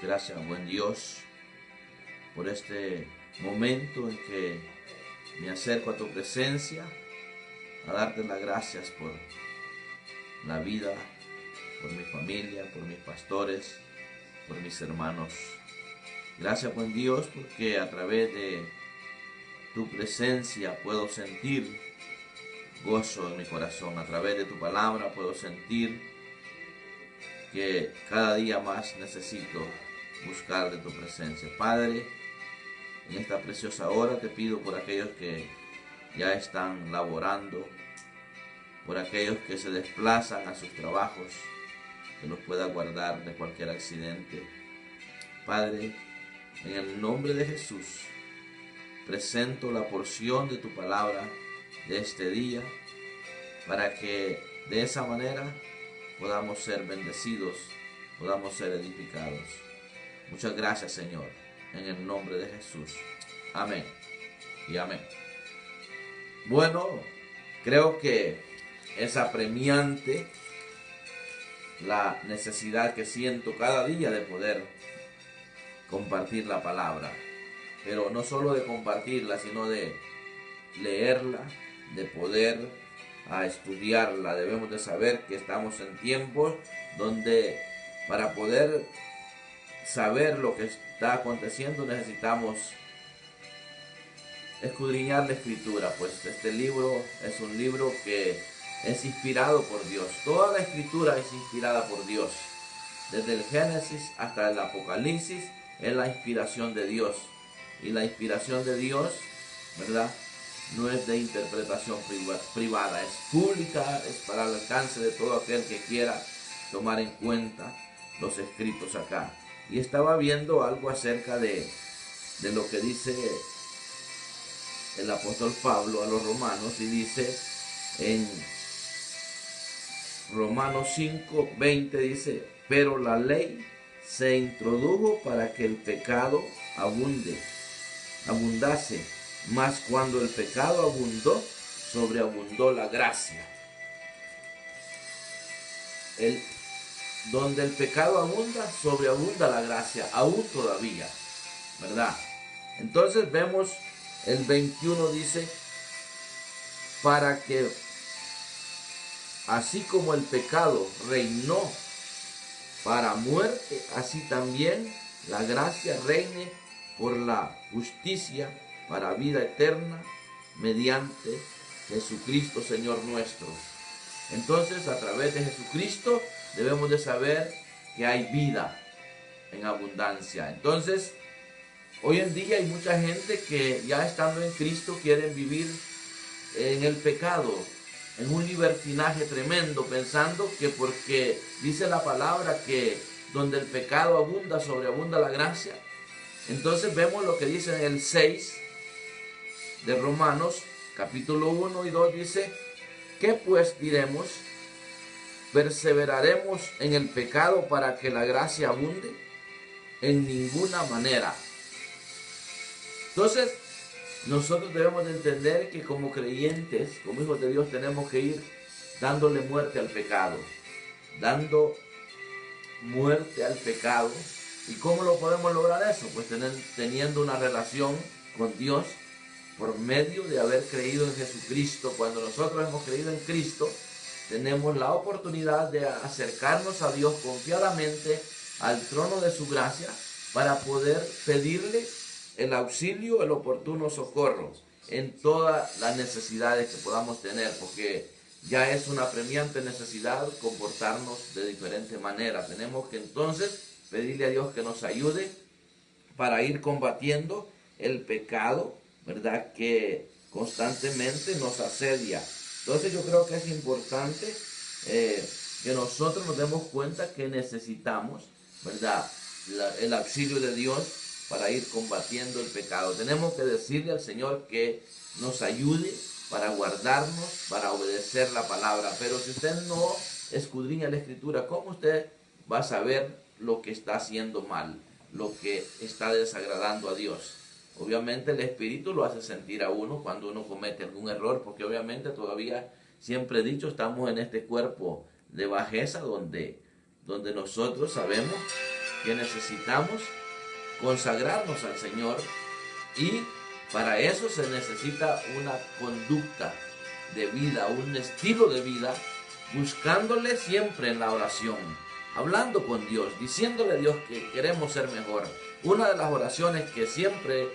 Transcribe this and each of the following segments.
Gracias, buen Dios, por este momento en que me acerco a tu presencia, a darte las gracias por la vida, por mi familia, por mis pastores, por mis hermanos. Gracias, buen Dios, porque a través de tu presencia puedo sentir gozo en mi corazón. A través de tu palabra puedo sentir que cada día más necesito buscar de tu presencia. Padre, en esta preciosa hora te pido por aquellos que ya están laborando, por aquellos que se desplazan a sus trabajos, que los pueda guardar de cualquier accidente. Padre, en el nombre de Jesús, presento la porción de tu palabra de este día, para que de esa manera podamos ser bendecidos, podamos ser edificados. Muchas gracias, Señor, en el nombre de Jesús. Amén y amén. Bueno, creo que es apremiante la necesidad que siento cada día de poder compartir la palabra, pero no solo de compartirla, sino de leerla, de poder estudiarla. Debemos de saber que estamos en tiempos donde para poder saber lo que está aconteciendo necesitamos escudriñar la escritura, pues este libro es un libro que es inspirado por Dios. Toda la escritura es inspirada por Dios. Desde el Génesis hasta el Apocalipsis es la inspiración de Dios. Y la inspiración de Dios, ¿verdad?, no es de interpretación privada, es pública, es para el alcance de todo aquel que quiera tomar en cuenta los escritos acá. Y estaba viendo algo acerca de lo que dice el apóstol Pablo a los romanos, y dice en Romanos 5:20, dice: pero la ley se introdujo para que el pecado abundase, mas cuando el pecado abundó, sobreabundó la gracia. Donde el pecado abunda, sobreabunda la gracia, aún todavía, ¿verdad? Entonces vemos el 21, dice: para que así como el pecado reinó para muerte, así también la gracia reine por la justicia para vida eterna mediante Jesucristo Señor nuestro. Entonces, a través de Jesucristo debemos de saber que hay vida en abundancia. Entonces, hoy en día hay mucha gente que ya estando en Cristo quieren vivir en el pecado, en un libertinaje tremendo, pensando que porque dice la palabra que donde el pecado abunda, sobreabunda la gracia. Entonces vemos lo que dice en el 6 de Romanos, capítulo 1 y 2, dice: ¿qué pues diremos? ¿Perseveraremos en el pecado para que la gracia abunde? En ninguna manera. Entonces, nosotros debemos de entender que como creyentes, como hijos de Dios, tenemos que ir dándole muerte al pecado, dando muerte al pecado. ¿Y cómo lo podemos lograr eso? Pues teniendo una relación con Dios por medio de haber creído en Jesucristo. Cuando nosotros hemos creído en Cristo, tenemos la oportunidad de acercarnos a Dios confiadamente al trono de su gracia para poder pedirle el auxilio, el oportuno socorro en todas las necesidades que podamos tener, porque ya es una apremiante necesidad comportarnos de diferente manera. Tenemos que entonces pedirle a Dios que nos ayude para ir combatiendo el pecado, ¿verdad?, que constantemente nos asedia. Entonces yo creo que es importante que nosotros nos demos cuenta que necesitamos, ¿verdad?, el auxilio de Dios para ir combatiendo el pecado. Tenemos que decirle al Señor que nos ayude para guardarnos, para obedecer la palabra. Pero si usted no escudriña la Escritura, ¿cómo usted va a saber lo que está haciendo mal, lo que está desagradando a Dios? Obviamente el Espíritu lo hace sentir a uno cuando uno comete algún error, porque obviamente todavía, siempre he dicho, estamos en este cuerpo de bajeza donde nosotros sabemos que necesitamos consagrarnos al Señor, y para eso se necesita una conducta de vida, un estilo de vida, buscándole siempre en la oración, hablando con Dios, diciéndole a Dios que queremos ser mejor. Una de las oraciones que siempre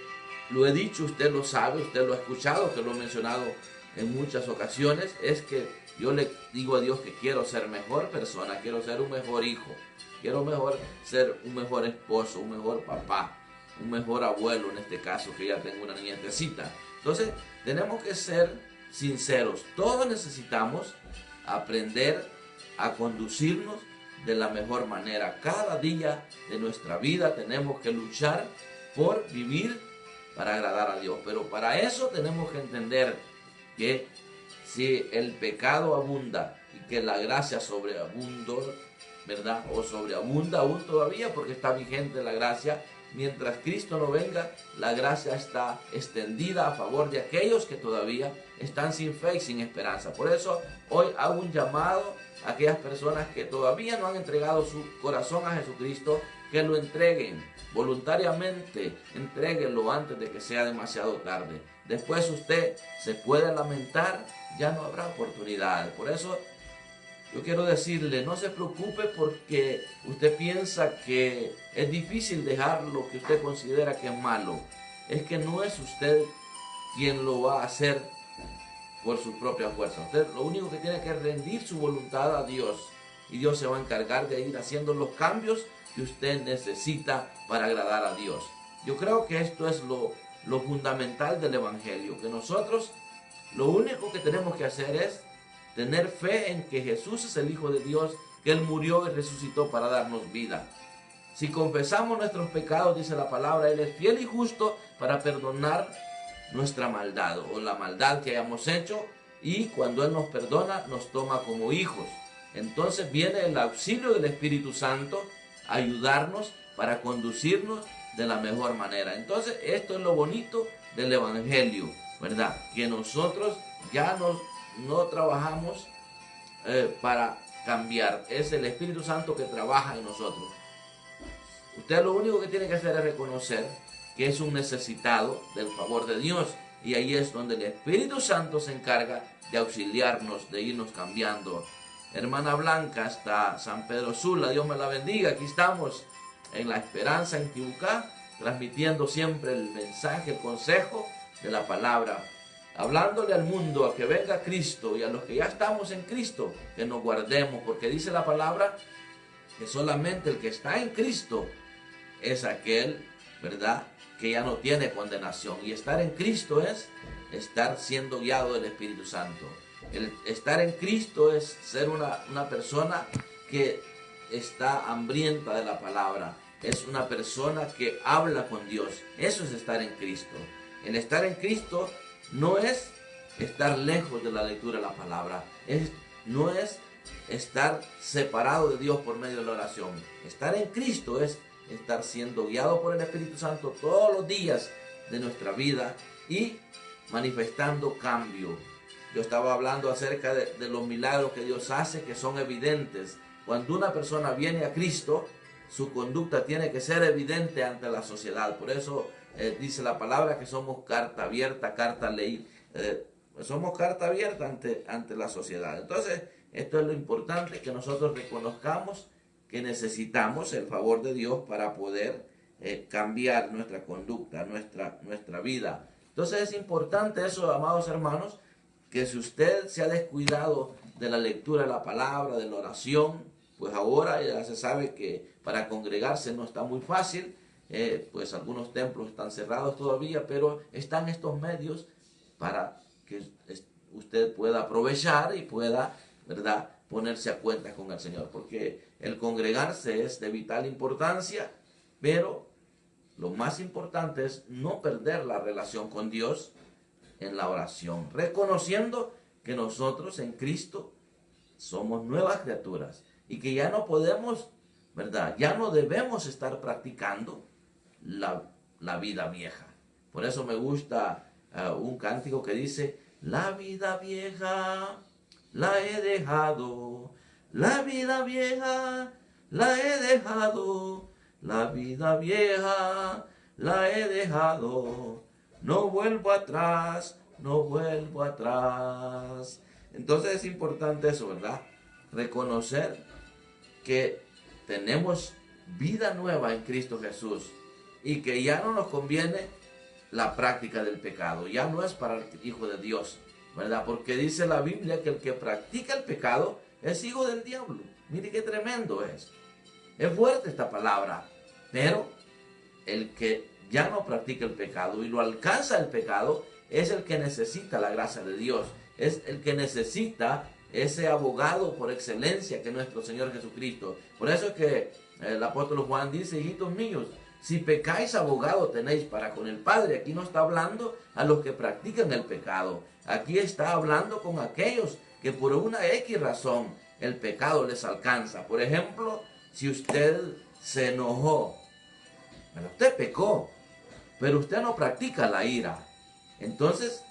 lo he dicho, usted lo sabe, usted lo ha escuchado, que lo he mencionado en muchas ocasiones, es que yo le digo a Dios que quiero ser mejor persona, quiero ser un mejor hijo, quiero ser un mejor esposo, un mejor papá, un mejor abuelo en este caso, que ya tengo una nietecita. Entonces tenemos que ser sinceros, todos necesitamos aprender a conducirnos de la mejor manera. Cada día de nuestra vida tenemos que luchar por vivir para agradar a Dios, pero para eso tenemos que entender que si el pecado abunda y que la gracia sobreabundó, ¿verdad? O sobreabunda aún todavía, porque está vigente la gracia. Mientras Cristo no venga, la gracia está extendida a favor de aquellos que todavía están sin fe y sin esperanza. Por eso hoy hago un llamado a aquellas personas que todavía no han entregado su corazón a Jesucristo, que lo entreguen voluntariamente, entréguenlo antes de que sea demasiado tarde. Después usted se puede lamentar, ya no habrá oportunidad. Por eso yo quiero decirle, no se preocupe porque usted piensa que es difícil dejar lo que usted considera que es malo. Es que no es usted quien lo va a hacer por su propia fuerza. Usted lo único que tiene que rendir su voluntad a Dios, y Dios se va a encargar de ir haciendo los cambios que usted necesita para agradar a Dios. Yo creo que esto es lo fundamental del Evangelio, que nosotros lo único que tenemos que hacer es tener fe en que Jesús es el Hijo de Dios, que Él murió y resucitó para darnos vida. Si confesamos nuestros pecados, dice la palabra, Él es fiel y justo para perdonar nuestra maldad o la maldad que hayamos hecho, y cuando Él nos perdona, nos toma como hijos. Entonces viene el auxilio del Espíritu Santo a ayudarnos para conducirnos de la mejor manera. Entonces esto es lo bonito del Evangelio, ¿verdad? Que nosotros ya no trabajamos para cambiar, es el Espíritu Santo que trabaja en nosotros. Usted lo único que tiene que hacer es reconocer que es un necesitado del favor de Dios, y ahí es donde el Espíritu Santo se encarga de auxiliarnos, de irnos cambiando. Hermana Blanca, hasta San Pedro Sula, Dios me la bendiga. Aquí estamos en La Esperanza en Tibucá, transmitiendo siempre el mensaje, el consejo de la palabra, hablándole al mundo a que venga Cristo, y a los que ya estamos en Cristo, que nos guardemos, porque dice la palabra que solamente el que está en Cristo es aquel, ¿verdad?, que ya no tiene condenación. Y estar en Cristo es estar siendo guiado del Espíritu Santo. El estar en Cristo es ser una persona que está hambrienta de la palabra. Es una persona que habla con Dios. Eso es estar en Cristo. El estar en Cristo no es estar lejos de la lectura de la palabra. No es estar separado de Dios por medio de la oración. Estar en Cristo es estar siendo guiado por el Espíritu Santo todos los días de nuestra vida y manifestando cambio. Yo estaba hablando acerca de los milagros que Dios hace, que son evidentes. Cuando una persona viene a Cristo, su conducta tiene que ser evidente ante la sociedad. Por eso dice la palabra que somos carta abierta, carta leída. Somos carta abierta ante la sociedad. Entonces, esto es lo importante, que nosotros reconozcamos que necesitamos el favor de Dios para poder cambiar nuestra conducta, nuestra vida. Entonces es importante eso, amados hermanos, que si usted se ha descuidado de la lectura de la palabra, de la oración, pues ahora ya se sabe que para congregarse no está muy fácil, pues algunos templos están cerrados todavía, pero están estos medios para que usted pueda aprovechar y pueda, ¿verdad?, ponerse a cuenta con el Señor, porque el congregarse es de vital importancia, pero lo más importante es no perder la relación con Dios en la oración, reconociendo que nosotros en Cristo somos nuevas criaturas y que ya no podemos, ¿verdad?, ya no debemos estar practicando la vida vieja. Por eso me gusta un cántico que dice: la vida vieja la he dejado, la vida vieja la he dejado, la vida vieja la he dejado, no vuelvo atrás, no vuelvo atrás. Entonces es importante eso, ¿verdad? Reconocer que tenemos vida nueva en Cristo Jesús y que ya no nos conviene la práctica del pecado, ya no es para el hijo de Dios, ¿verdad? Porque dice la Biblia que el que practica el pecado es hijo del diablo. Mire qué tremendo es. Es fuerte esta palabra, pero el que ya no practica el pecado y lo alcanza el pecado es el que necesita la gracia de Dios, es el que necesita ese abogado por excelencia que es nuestro Señor Jesucristo. Por eso es que el apóstol Juan dice, hijitos míos, si pecáis, abogado tenéis para con el Padre. Aquí no está hablando a los que practican el pecado, aquí está hablando con aquellos que por una X razón el pecado les alcanza. Por ejemplo, si usted se enojó, pero usted pecó, pero usted no practica la ira, entonces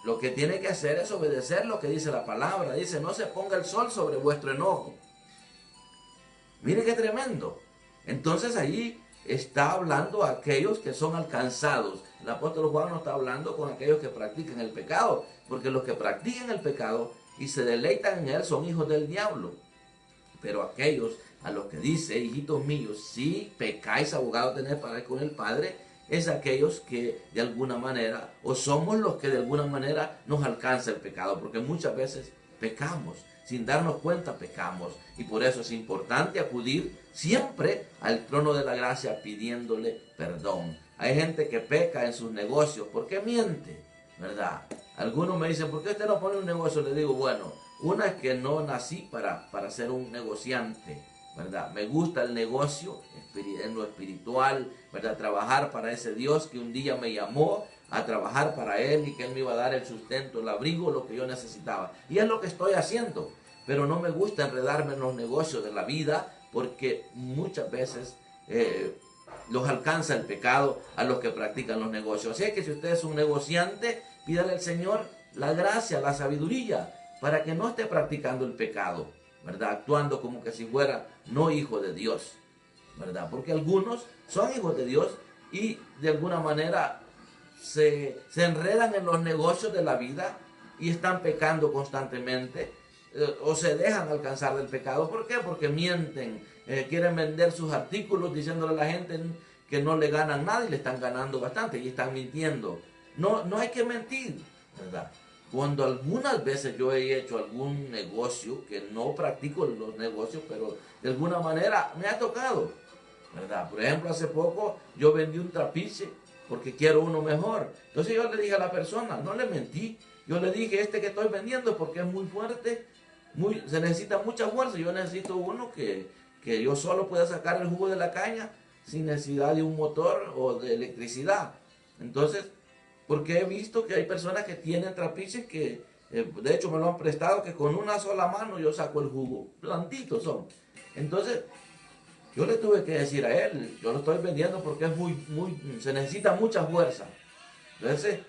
lo que tiene que hacer es obedecer lo que dice la palabra. Dice, no se ponga el sol sobre vuestro enojo. Mire qué tremendo. Entonces allí está hablando a aquellos que son alcanzados. El apóstol Juan no está hablando con aquellos que practican el pecado, porque los que practican el pecado y se deleitan en él son hijos del diablo. Pero aquellos a los que dice, hijitos míos, si pecáis, abogado tenéis para con el Padre, es aquellos que de alguna manera, o somos los que de alguna manera nos alcanza el pecado, porque muchas veces pecamos, sin darnos cuenta pecamos, y por eso es importante acudir siempre al trono de la gracia pidiéndole perdón. Hay gente que peca en sus negocios, ¿por qué miente? ¿Verdad? Algunos me dicen, ¿por qué usted no pone un negocio? Le digo, bueno, una es que no nací para ser un negociante, ¿verdad? Me gusta el negocio en lo espiritual, ¿verdad? Trabajar para ese Dios que un día me llamó a trabajar para Él y que Él me iba a dar el sustento, el abrigo, lo que yo necesitaba. Y es lo que estoy haciendo. Pero no me gusta enredarme en los negocios de la vida porque muchas veces los alcanza el pecado a los que practican los negocios. Así que si usted es un negociante, pídale al Señor la gracia, la sabiduría, para que no esté practicando el pecado, ¿verdad? Actuando como que si fuera no hijo de Dios, ¿verdad? Porque algunos son hijos de Dios y de alguna manera se enredan en los negocios de la vida y están pecando constantemente o se dejan alcanzar del pecado. ¿Por qué? Porque mienten, quieren vender sus artículos diciéndole a la gente que no le ganan nada y le están ganando bastante y están mintiendo. No hay que mentir, ¿verdad? Cuando algunas veces yo he hecho algún negocio, que no practico los negocios, pero de alguna manera me ha tocado, ¿verdad? Por ejemplo, hace poco yo vendí un trapiche porque quiero uno mejor. Entonces yo le dije a la persona, no le mentí, yo le dije, este que estoy vendiendo porque es muy fuerte, se necesita mucha fuerza, yo necesito uno que yo solo pueda sacar el jugo de la caña sin necesidad de un motor o de electricidad. Entonces, porque he visto que hay personas que tienen trapiches que, de hecho me lo han prestado, que con una sola mano yo saco el jugo, blanditos son. Entonces, yo le tuve que decir a él, yo lo estoy vendiendo porque es se necesita mucha fuerza. Entonces,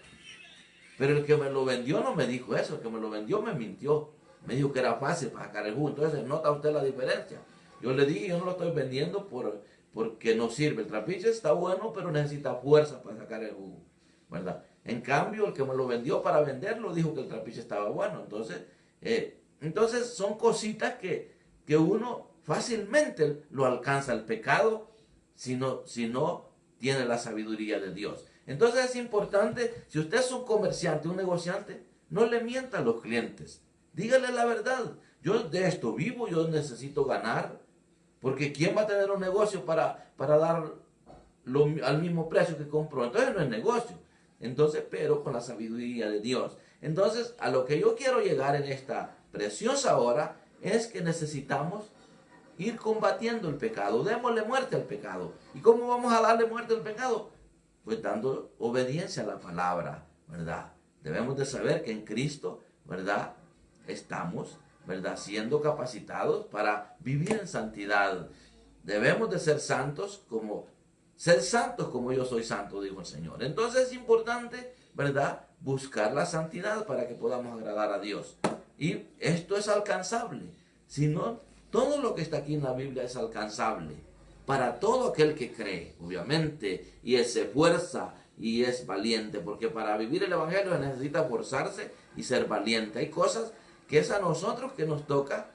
pero el que me lo vendió no me dijo eso, el que me lo vendió me mintió. Me dijo que era fácil para sacar el jugo. Entonces, ¿nota usted la diferencia? Yo le dije, yo no lo estoy vendiendo porque no sirve. El trapiche está bueno, pero necesita fuerza para sacar el jugo, ¿verdad? En cambio, el que me lo vendió para venderlo dijo que el trapiche estaba bueno. Entonces son cositas que uno fácilmente lo alcanza el pecado si no tiene la sabiduría de Dios. Entonces es importante, si usted es un comerciante, un negociante, no le mienta a los clientes. Dígale la verdad. Yo de esto vivo, yo necesito ganar. Porque ¿quién va a tener un negocio para dar al mismo precio que compró? Entonces no es negocio. Entonces, pero con la sabiduría de Dios. Entonces, a lo que yo quiero llegar en esta preciosa hora es que necesitamos ir combatiendo el pecado. Démosle muerte al pecado. ¿Y cómo vamos a darle muerte al pecado? Pues dando obediencia a la palabra, ¿verdad? Debemos de saber que en Cristo, ¿verdad? Estamos, ¿verdad? Siendo capacitados para vivir en santidad. Debemos de ser santos como yo soy santo, dijo el Señor. Entonces es importante, ¿verdad?, buscar la santidad para que podamos agradar a Dios. Y esto es alcanzable. Si no, todo lo que está aquí en la Biblia es alcanzable. para todo aquel que cree, obviamente, y se esfuerza y es valiente, porque para vivir el Evangelio se necesita forzarse y ser valiente. Hay cosas que es a nosotros que nos toca,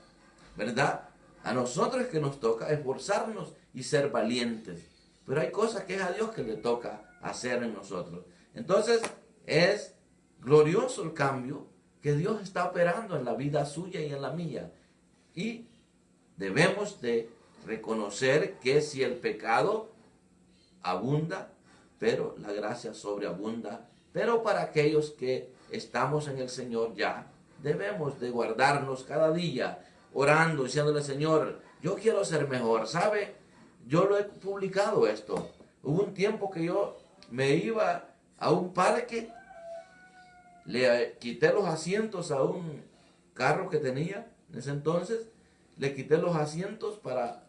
¿verdad? A nosotros es que nos toca esforzarnos y ser valientes, pero hay cosas que es a Dios que le toca hacer en nosotros. Entonces es glorioso el cambio que Dios está operando en la vida suya y en la mía. Y debemos de reconocer que si el pecado abunda, pero la gracia sobreabunda. Pero para aquellos que estamos en el Señor ya, debemos de guardarnos cada día orando, diciéndole: Señor, yo quiero ser mejor. ¿Sabe? Yo lo he publicado esto. Hubo un tiempo que yo me iba a un parque, le quité los asientos a un carro que tenía en ese entonces, le quité los asientos para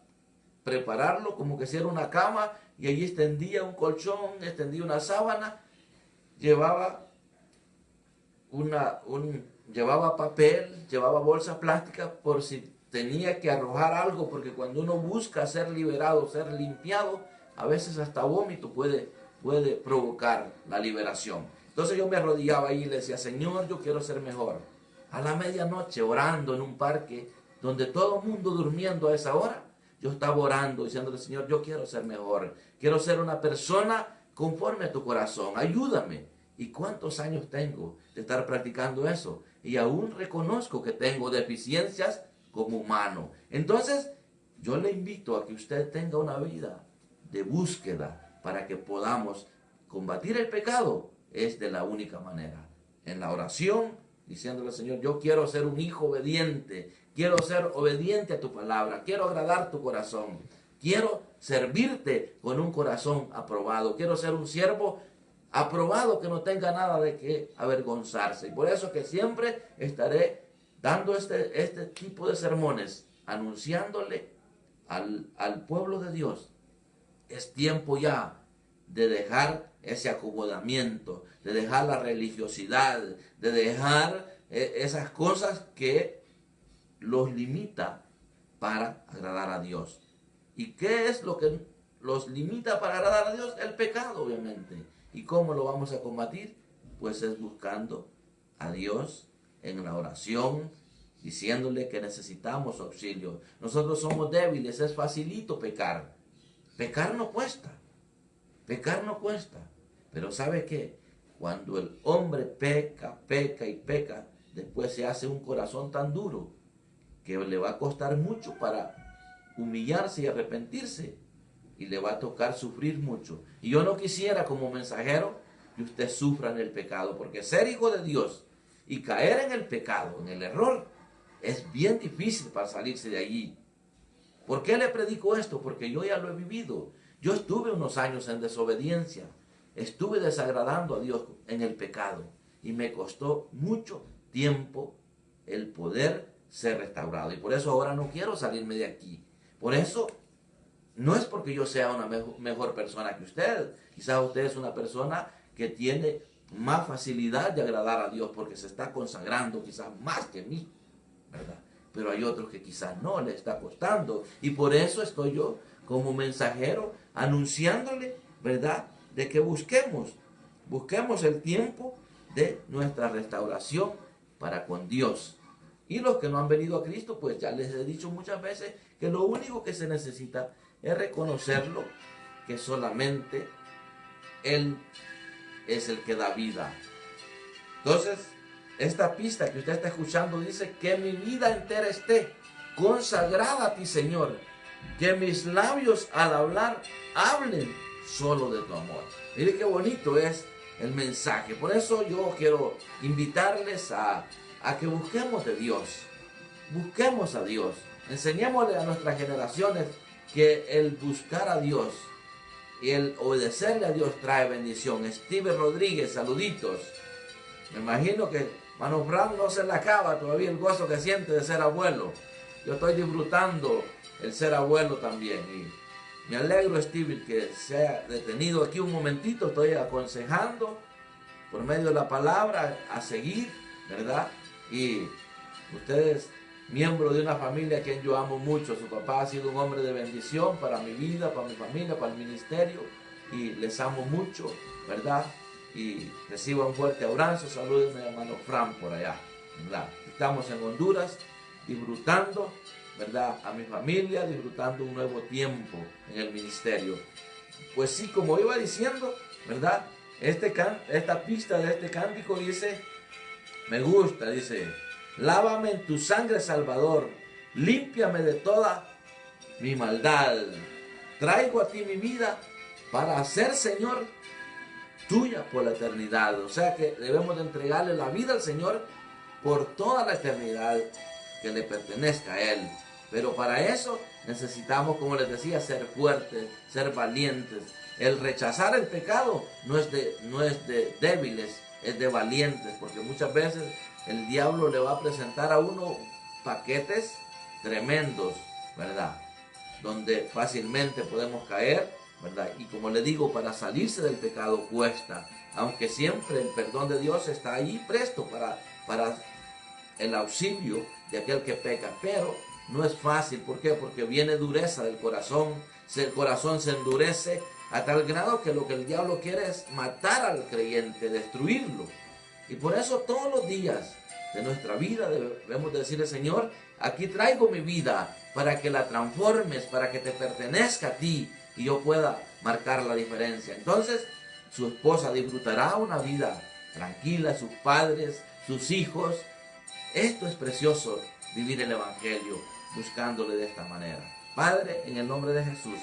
prepararlo como que si era una cama, y allí extendía un colchón, extendía una sábana, llevaba llevaba papel, llevaba bolsas plásticas por si tenía que arrojar algo, porque cuando uno busca ser liberado, ser limpiado, a veces hasta vómito puede provocar la liberación. Entonces yo me arrodillaba ahí y le decía: Señor, yo quiero ser mejor. A la medianoche, orando en un parque donde todo el mundo durmiendo a esa hora, yo estaba orando, diciéndole: Señor, yo quiero ser mejor. Quiero ser una persona conforme a tu corazón. Ayúdame. ¿Y cuántos años tengo de estar practicando eso? Y aún reconozco que tengo deficiencias como humano. Entonces, yo le invito a que usted tenga una vida de búsqueda para que podamos combatir el pecado. Es de la única manera. En la oración, diciéndole: Señor, yo quiero ser un hijo obediente. Quiero ser obediente a tu palabra. Quiero agradar tu corazón. Quiero servirte con un corazón aprobado. Quiero ser un siervo aprobado que no tenga nada de qué avergonzarse. Y por eso que siempre estaré dando este tipo de sermones, anunciándole al pueblo de Dios: es tiempo ya de dejar ese acomodamiento, de dejar la religiosidad, de dejar esas cosas que los limita para agradar a Dios. ¿Y qué es lo que los limita para agradar a Dios? El pecado, obviamente. ¿Y cómo lo vamos a combatir? Pues es buscando a Dios en la oración, diciéndole que necesitamos auxilio. Nosotros somos débiles, es facilito pecar. Pecar no cuesta. Pecar no cuesta. Pero ¿sabe qué? Cuando el hombre peca, peca y peca, después se hace un corazón tan duro que le va a costar mucho para humillarse y arrepentirse. Y le va a tocar sufrir mucho. Y yo no quisiera, como mensajero, que usted sufra en el pecado, porque ser hijo de Dios y caer en el pecado, en el error, es bien difícil para salirse de allí. ¿Por qué le predico esto? Porque yo ya lo he vivido. Yo estuve unos años en desobediencia, estuve desagradando a Dios en el pecado, y me costó mucho tiempo el poder ser restaurado. Y por eso ahora no quiero salirme de aquí. Por eso no es porque yo sea una mejor persona que usted. Quizás usted es una persona que tiene más facilidad de agradar a Dios porque se está consagrando quizás más que mí, ¿verdad? Pero hay otros que quizás no, le está costando. Y por eso estoy yo como mensajero anunciándole, ¿verdad?, de que busquemos el tiempo de nuestra restauración para con Dios. Y los que no han venido a Cristo, pues ya les he dicho muchas veces que lo único que se necesita es reconocerlo, que solamente Él es el que da vida. Entonces, esta pista que usted está escuchando dice: que mi vida entera esté consagrada a ti, Señor. Que mis labios al hablar hablen solo de tu amor. Mire qué bonito es el mensaje. Por eso yo quiero invitarles a que busquemos de Dios. Busquemos a Dios. Enseñémosle a nuestras generaciones que el buscar a Dios y el obedecerle a Dios trae bendición. Steve Rodríguez, saluditos. Me imagino que Mano Brown no se le acaba todavía el gozo que siente de ser abuelo. Yo estoy disfrutando el ser abuelo también. Y me alegro, Steve, que se haya detenido aquí un momentito. Estoy aconsejando por medio de la palabra a seguir, ¿verdad? Y ustedes miembro de una familia a quien yo amo mucho. Su papá ha sido un hombre de bendición para mi vida, para mi familia, para el ministerio, y les amo mucho, ¿verdad? Y recibo un fuerte abrazo. Salúdenme a hermano Fran por allá, ¿verdad? Estamos en Honduras disfrutando, ¿verdad?, a mi familia, disfrutando un nuevo tiempo en el ministerio. Pues sí, como iba diciendo, ¿verdad?, esta pista de este cántico dice, me gusta, dice, lávame en tu sangre, Salvador, límpiame de toda mi maldad. Traigo a ti mi vida para hacer, Señor, tuya por la eternidad. O sea que debemos de entregarle la vida al Señor por toda la eternidad, que le pertenezca a Él. Pero para eso necesitamos, como les decía, ser fuertes, ser valientes. El rechazar el pecado no es de débiles, es de valientes, porque muchas veces el diablo le va a presentar a uno paquetes tremendos, ¿verdad?, donde fácilmente podemos caer, ¿verdad? Y como le digo, para salirse del pecado cuesta, aunque siempre el perdón de Dios está ahí presto para el auxilio de aquel que peca, pero no es fácil. ¿Por qué? Porque viene dureza del corazón, el corazón se endurece a tal grado que lo que el diablo quiere es matar al creyente, destruirlo. Y por eso todos los días de nuestra vida debemos decirle, Señor, aquí traigo mi vida para que la transformes, para que te pertenezca a ti y yo pueda marcar la diferencia. Entonces su esposa disfrutará una vida tranquila, sus padres, sus hijos. Esto es precioso, vivir el Evangelio buscándole de esta manera. Padre, en el nombre de Jesús,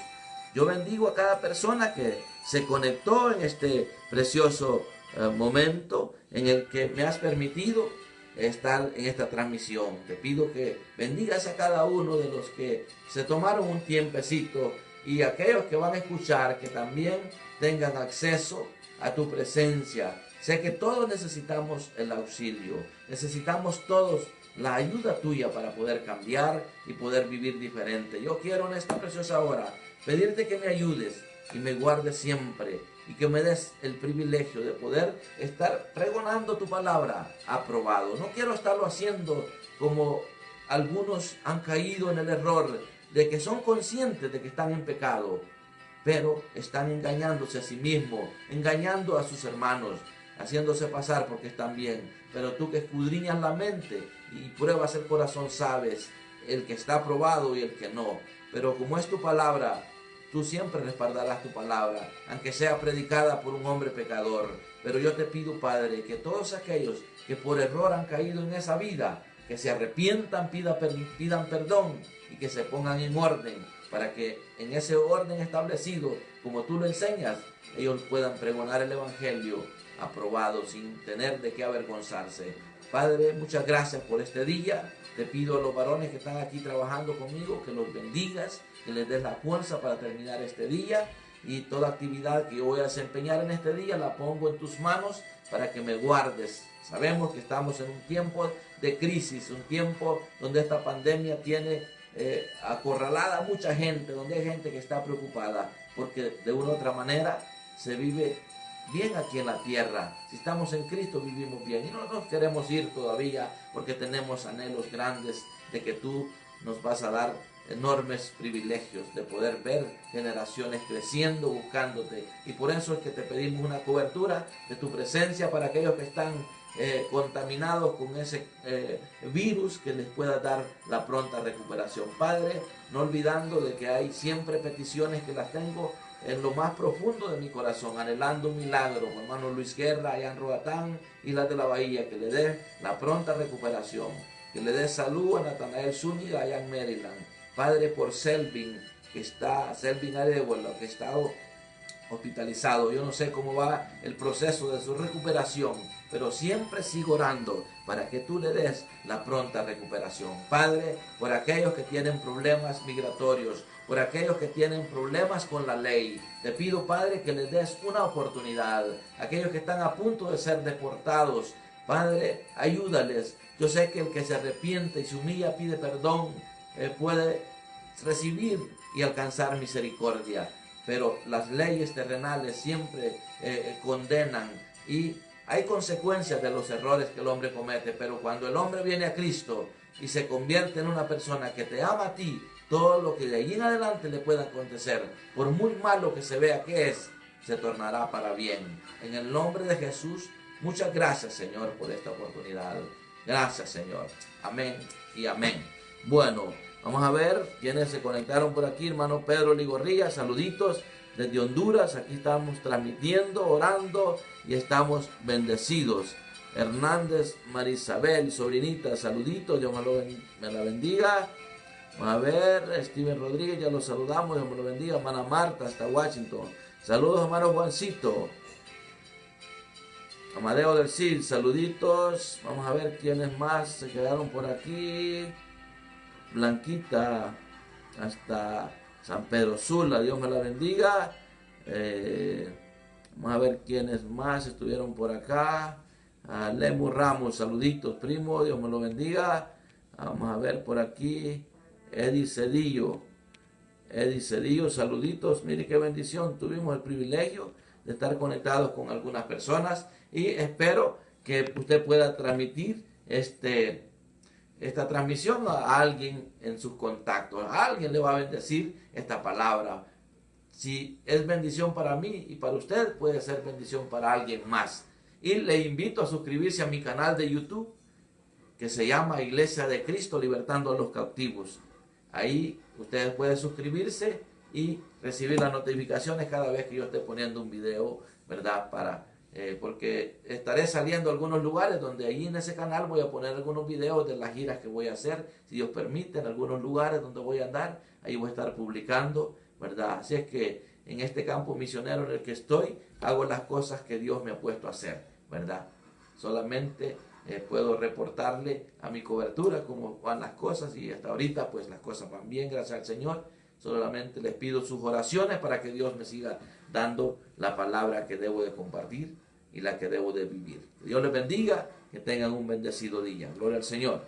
yo bendigo a cada persona que se conectó en este precioso momento en el que me has permitido estar en esta transmisión. Te pido que bendigas a cada uno de los que se tomaron un tiempecito, y aquellos que van a escuchar, que también tengan acceso a tu presencia. Sé que todos necesitamos el auxilio, necesitamos todos la ayuda tuya para poder cambiar y poder vivir diferente. Yo quiero en esta preciosa hora pedirte que me ayudes y me guardes siempre, y que me des el privilegio de poder estar pregonando tu palabra aprobado. No quiero estarlo haciendo como algunos han caído en el error de que son conscientes de que están en pecado, pero están engañándose a sí mismos, engañando a sus hermanos, haciéndose pasar porque están bien. Pero tú que escudriñas la mente y pruebas el corazón, sabes el que está aprobado y el que no. Pero como es tu palabra, tú siempre respaldarás tu palabra, aunque sea predicada por un hombre pecador. Pero yo te pido, Padre, que todos aquellos que por error han caído en esa vida, que se arrepientan, pidan perdón y que se pongan en orden, para que en ese orden establecido, como tú lo enseñas, ellos puedan pregonar el Evangelio aprobado sin tener de qué avergonzarse. Padre, muchas gracias por este día. Te pido a los varones que están aquí trabajando conmigo que los bendigas, que les des la fuerza para terminar este día, y toda actividad que yo voy a desempeñar en este día la pongo en tus manos para que me guardes. Sabemos que estamos en un tiempo de crisis, un tiempo donde esta pandemia tiene acorralada a mucha gente, donde hay gente que está preocupada porque de una u otra manera se vive bien aquí en la tierra. Si estamos en Cristo vivimos bien y no nos queremos ir todavía, porque tenemos anhelos grandes de que tú nos vas a dar enormes privilegios de poder ver generaciones creciendo buscándote, y por eso es que te pedimos una cobertura de tu presencia para aquellos que están contaminados con ese virus, que les pueda dar la pronta recuperación. Padre, no olvidando de que hay siempre peticiones que las tengo en lo más profundo de mi corazón, anhelando un milagro, con hermano Luis Guerra allá en Roatán, Islas de la Bahía, que le dé la pronta recuperación, que le dé salud a Natanael Zúñiga allá en Maryland. Padre, por Selvin Arevalo, que está hospitalizado. Yo no sé cómo va el proceso de su recuperación, pero siempre sigo orando para que tú le des la pronta recuperación. Padre, por aquellos que tienen problemas migratorios, por aquellos que tienen problemas con la ley, te pido, Padre, que les des una oportunidad. Aquellos que están a punto de ser deportados, Padre, ayúdales. Yo sé que el que se arrepiente y se humilla, pide perdón, puede recibir y alcanzar misericordia. Pero las leyes terrenales siempre condenan, y Hay consecuencias de los errores que el hombre comete, pero cuando el hombre viene a Cristo y se convierte en una persona que te ama a ti, todo lo que de allí en adelante le pueda acontecer, por muy malo que se vea que es, se tornará para bien. En el nombre de Jesús, muchas gracias, Señor, por esta oportunidad. Gracias, Señor. Amén y amén. Bueno, vamos a ver quiénes se conectaron por aquí. Hermano Pedro Ligorría, saluditos desde Honduras. Aquí estamos transmitiendo, orando y estamos bendecidos. Hernández Marisabel, sobrinita, saluditos, Dios me la bendiga. Vamos a ver, Steven Rodríguez, ya lo saludamos, Dios me lo bendiga. Hermana Marta, hasta Washington. Saludos, hermano Juancito. Amadeo del Cid, saluditos. Vamos a ver quiénes más se quedaron por aquí. Blanquita, hasta San Pedro Sula, Dios me la bendiga. Vamos a ver quiénes más estuvieron por acá. Lemus Ramos, saluditos, primo, Dios me lo bendiga. Vamos a ver por aquí. Eddie Cedillo, saluditos. Mire qué bendición, tuvimos el privilegio de estar conectados con algunas personas y espero que usted pueda transmitir esta transmisión a alguien en sus contactos. A alguien le va a bendecir esta palabra. Si es bendición para mí y para usted, puede ser bendición para alguien más. Y le invito a suscribirse a mi canal de YouTube, que se llama Iglesia de Cristo Libertando a los Cautivos. Ahí ustedes pueden suscribirse y recibir las notificaciones cada vez que yo esté poniendo un video, ¿verdad? Porque estaré saliendo a algunos lugares donde ahí en ese canal voy a poner algunos videos de las giras que voy a hacer, si Dios permite, en algunos lugares donde voy a andar, ahí voy a estar publicando, ¿verdad? Así es que en este campo misionero en el que estoy, hago las cosas que Dios me ha puesto a hacer, ¿verdad? Solamente puedo reportarle a mi cobertura cómo van las cosas y hasta ahorita pues las cosas van bien, gracias al Señor. Solamente les pido sus oraciones para que Dios me siga dando la palabra que debo de compartir y la que debo de vivir. Que Dios les bendiga, que tengan un bendecido día. Gloria al Señor.